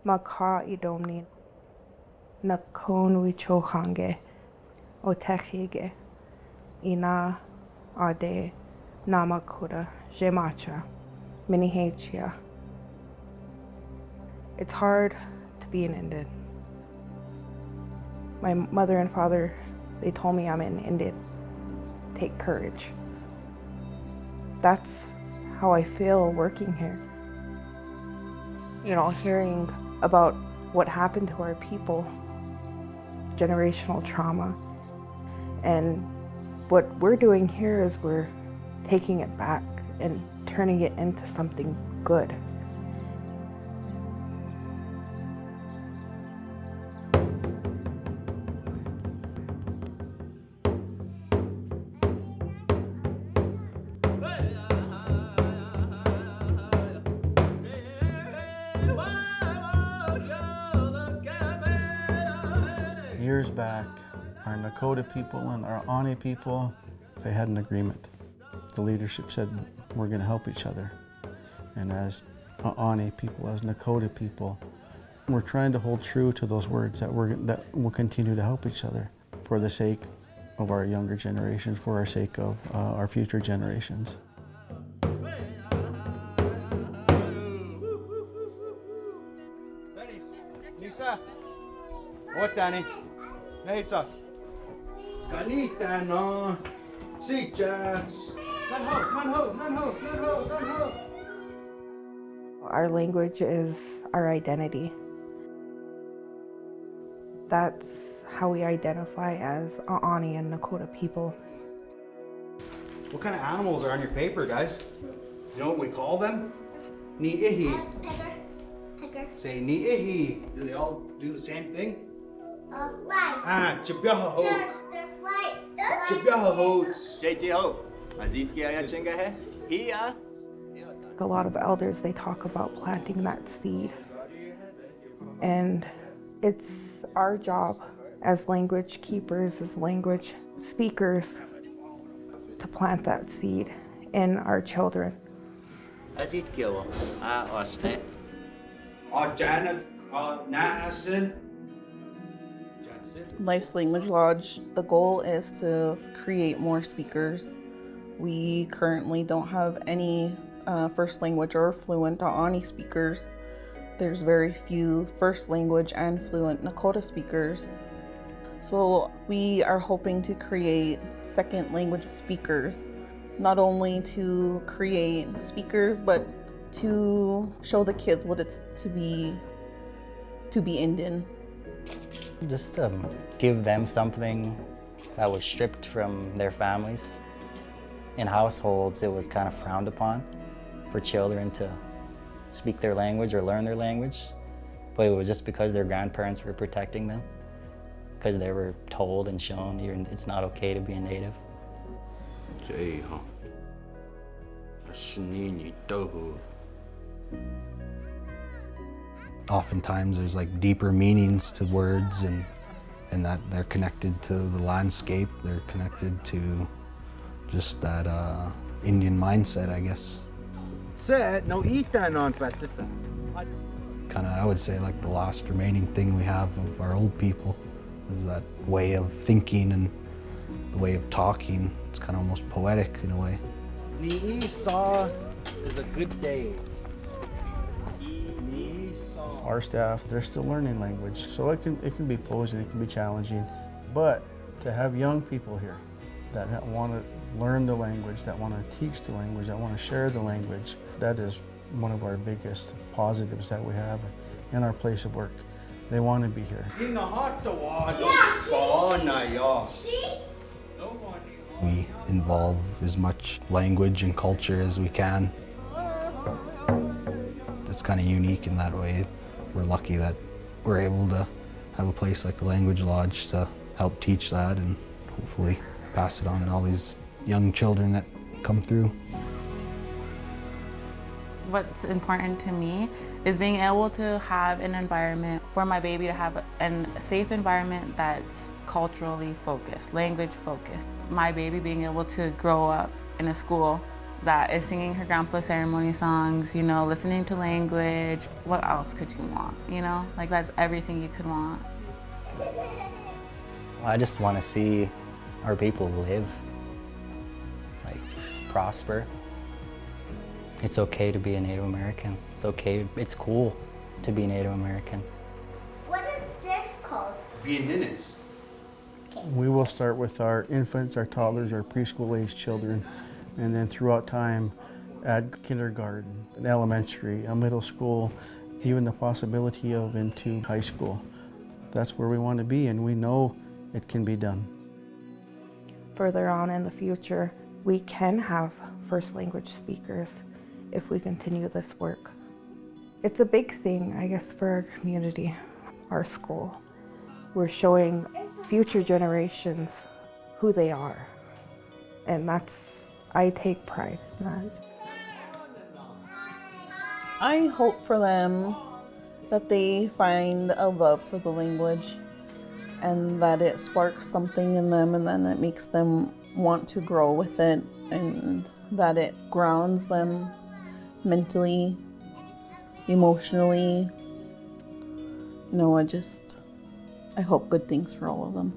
Wįcó'i'e, Nakón Wįcó'i'e, Wįcó'i'e, Aaniiih and Nakoda Languages. It's hard to be an Indian. My mother and father, they told me I'm an Indian. Take courage. That's how I feel working here. You know, hearing about what happened to our people, generational trauma, and what we're doing here is we're taking it back and turning it into something good. Years back, our Nakoda people and our Aaniiih people, they had an agreement. The leadership said, we're going to help each other. And as Aaniiih people, as Nakoda people, we're trying to hold true to those words that will continue to help each other for the sake of our younger generations, for our sake of our future generations. Lisa, what, Danny? Hey, talk. Ganita no, si jazz. Our language is our identity. That's how we identify as Aaniiih and Nakoda people. What kind of animals are on your paper, guys? You know what we call them? Aaniiih. Say Aaniiih. Do they all do the same thing? Fly. Chibyaha They're flight. Chibyaha. JTO. Azit kya chinga hai? Here. A lot of elders, they talk about planting that seed. And it's our job as language keepers, as language speakers, to plant that seed in our children. Azit kya wo? Osne. Janet. Nasin. Life's Language Lodge, the goal is to create more speakers. We currently don't have any first language or fluent Aaniiih speakers. There's very few first language and fluent Nakoda speakers. So we are hoping to create second language speakers, not only to create speakers, but to show the kids what it's to be Indian. Just to give them something that was stripped from their families. In households, it was kind of frowned upon for children to speak their language or learn their language, but it was just because their grandparents were protecting them, because they were told and shown it's not okay to be a native. Oftentimes there's like deeper meanings to words and that they're connected to the landscape, they're connected to just that Indian mindset, I guess. No eat that non Kind of, I would say, like the last remaining thing we have of our old people is that way of thinking and the way of talking. It's kind of almost poetic in a way. Ni saw is a good day. Our staff, they're still learning language, so it can be posing, it can be challenging, but to have young people here that want to learn the language, that want to teach the language, that want to share the language, that is one of our biggest positives that we have in our place of work. They want to be here. We involve as much language and culture as we can. It's kind of unique in that way. We're lucky that we're able to have a place like the Language Lodge to help teach that and hopefully pass it on to all these young children that come through. What's important to me is being able to have an environment for my baby to have a safe environment that's culturally focused, language focused. My baby being able to grow up in a school that is singing her grandpa's ceremony songs, you know, listening to language. What else could you want, you know? Like, that's everything you could want. I just want to see our people live, like, prosper. It's okay to be a Native American. It's okay, it's cool to be Native American. What is this called? Being Ninits. We will start with our infants, our toddlers, our preschool-age children, and then throughout time, add kindergarten, an elementary, a middle school, even the possibility of into high school. That's where we want to be, and we know it can be done. Further on in the future, we can have first language speakers if we continue this work. It's a big thing, I guess, for our community, our school. We're showing future generations who they are, and I take pride in that. I hope for them that they find a love for the language and that it sparks something in them, and then it makes them want to grow with it, and that it grounds them mentally, emotionally. You know, I hope good things for all of them.